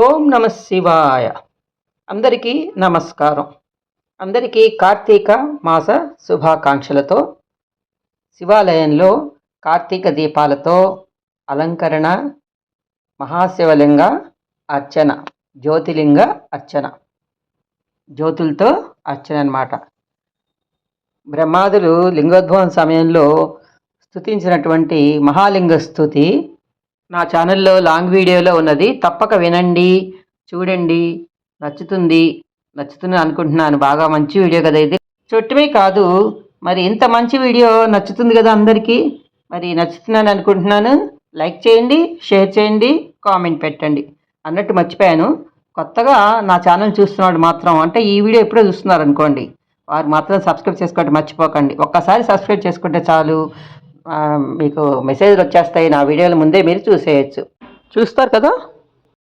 ఓం నమ శివాయ. అందరికీ నమస్కారం. అందరికీ కార్తీక మాస శుభాకాంక్షలతో శివాలయంలో కార్తీక దీపాలతో అలంకరణ, మహాశివలింగ అర్చన, జ్యోతిలింగ అర్చన, జ్యోతులతో అర్చన అన్నమాట. బ్రహ్మాదులు లింగోద్భవం సమయంలో స్తుతించినటువంటి మహాలింగ స్తుతి నా ఛానల్లో లాంగ్ వీడియోలో ఉన్నది. తప్పక వినండి, చూడండి. నచ్చుతుంది అనుకుంటున్నాను. బాగా మంచి వీడియో కదా ఇది. చూడటమే కాదు, మరి ఇంత మంచి వీడియో నచ్చుతుంది కదా అందరికీ. మరి నచ్చుతున్నాను అనుకుంటున్నాను. లైక్ చేయండి, షేర్ చేయండి, కామెంట్ పెట్టండి. అన్నట్టు మర్చిపోయాను, కొత్తగా నా ఛానల్ చూస్తున్నాడు మాత్రం, అంటే ఈ వీడియో ఎప్పుడో చూస్తున్నారు అనుకోండి, వారు మాత్రం సబ్స్క్రైబ్ చేసుకోండి, మర్చిపోకండి. ఒక్కసారి సబ్స్క్రైబ్ చేసుకుంటే చాలు, మీకు మెసేజ్లు వచ్చేస్తాయి. నా వీడియోల ముందే మీరు చూసేయచ్చు. చూస్తారు కదా.